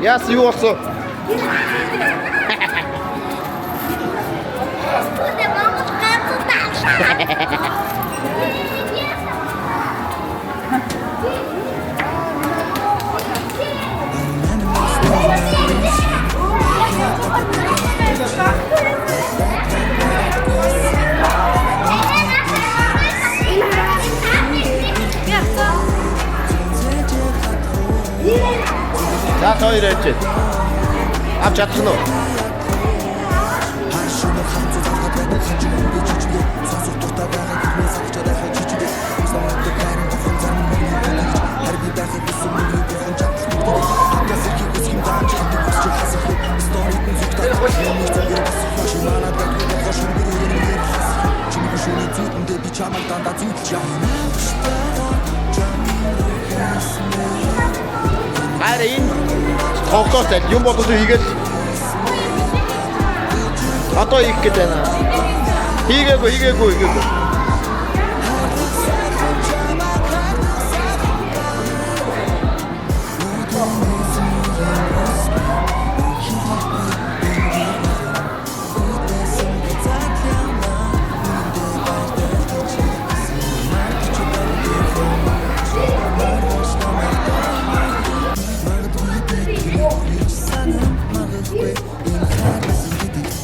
Яс юу болсон? За хоёр ээжээ. Авч чадсан уу? Хайр энэ тоглоостай юм болоод хийгээл одоо их гэдэг байна. Хийгээгүй.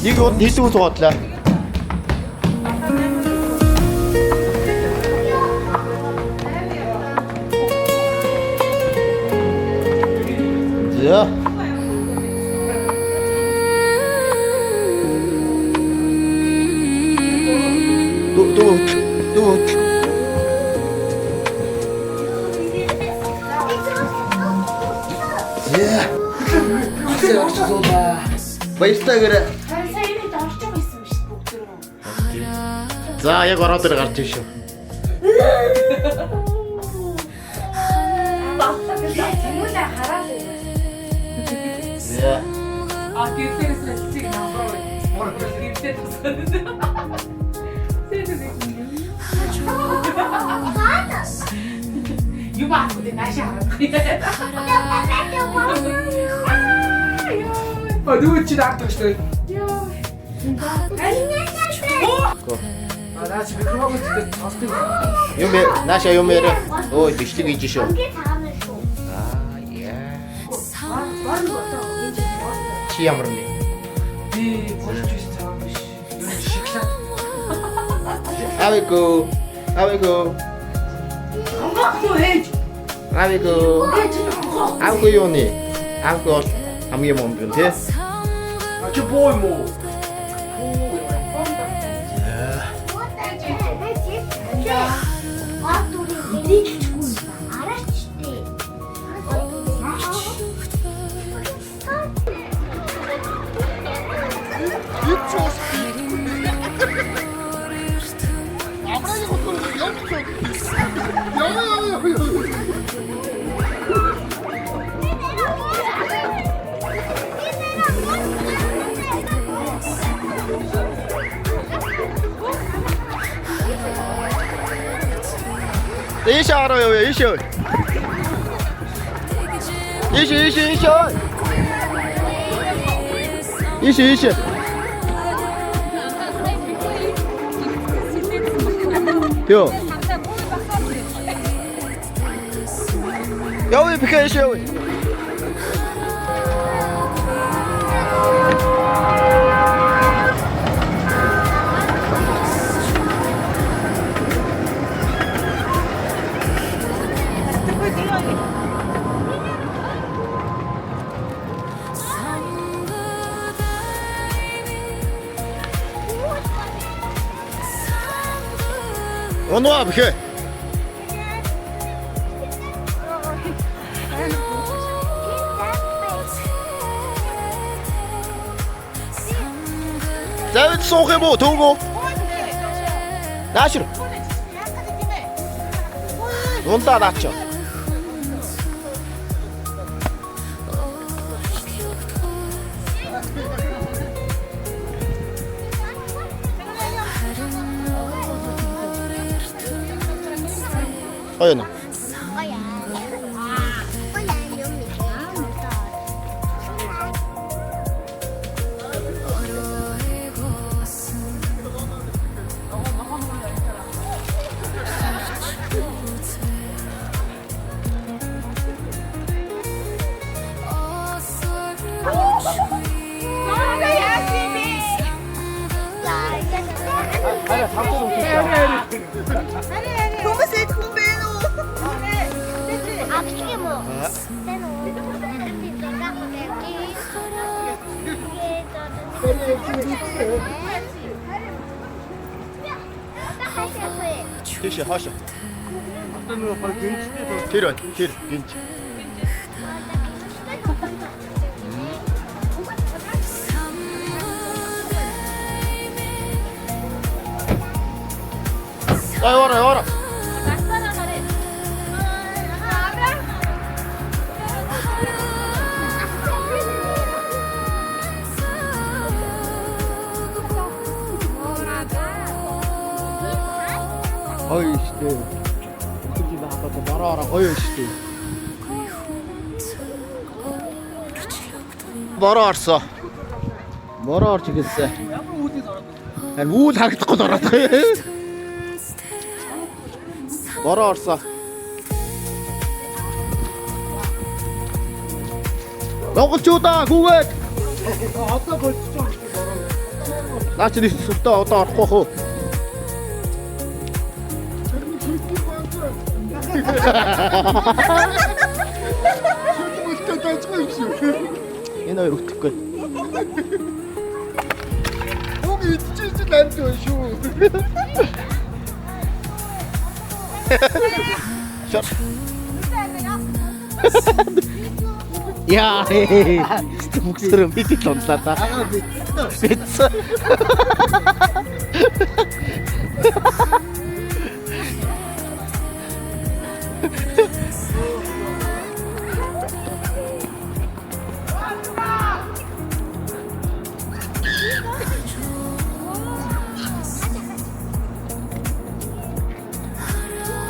Нэг удаа хийдэг үү суудлаа. За. Дуу. Я. Баярлалаа. За яг ороод ир гарч ишүү. А гэрээс хэлцгийг намраа. Морог гэрээ тасдаг. Юу баагүй наашаа харах. Одуу чи даатах шүү. Йоо. Наач микрофон тасдаг. Юм нааша юм ярэ. Ой бичлэг хийж шүү. Чи ямар нэ? Би болж байсан биш. Юу шиглаа. Авиго. Авиго юу нэ? Авиго хамгийн монд гэн тий. А чи бой мо? 이시 알아요, 이시. 요. 여기 비켜 이시 여기. Onu abi ki. David soğuk bu Togo. Naşır. Onu da açacağım. Ayun. Хүмүүсэд хүн бэ нүү? Апчиг юм уу? Тэн үү? Тийш хаашаа. Тэр байна. Тэр гинж. Яваа. Гоё штэ. Үгүй баахад бараараа гоё штэ. Бороо орсоо. Бороо орж игэлээ. Харин үйл харагдахгүй л ороод байгаа. Бороо орсоо. Монголчуудаа гүгээд. Одоо болчихж байгаа шүү бороо. Наач нэг сүртээ одоо орохгүй хөө. Энэ хоёр үтгэхгүй. Уг идчихсэн амт байна шүү. Шот. Яа. Стүксэр бид тонлаа та. Битс.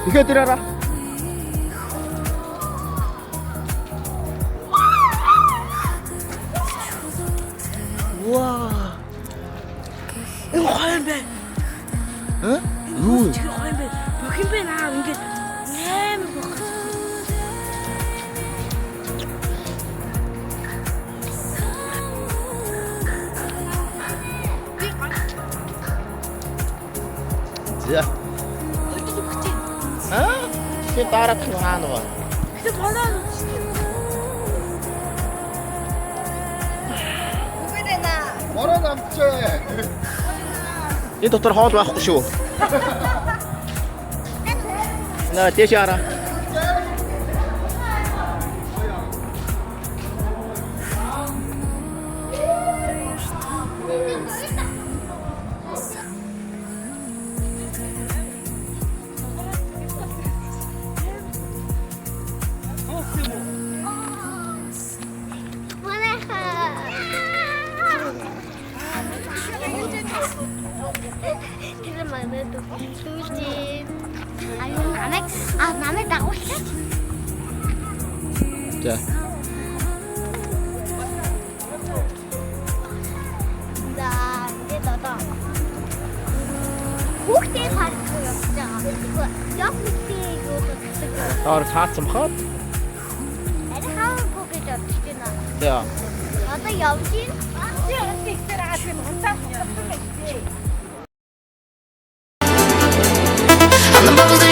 이거 들어라. 우와. 이거 화염배. 응? 우. 지금 화염배. 여긴 배나 이게 뭐 자. 어디서 그치? 어? 지금 따라큰 거 하나 와. 근데 바로 뭐라 남지? 이 도토리 하나도 갖고 싶어. 나 대시 알아. 그러면은 또 수진 아니면 남의 나고 싶어? 자. 나 이제 너다. 호텔 파크 역장. 그거 옆에 이거 Daar gaat hem gehad. En dan gaan we koken dat Ja. Wat een Jantje? I'm the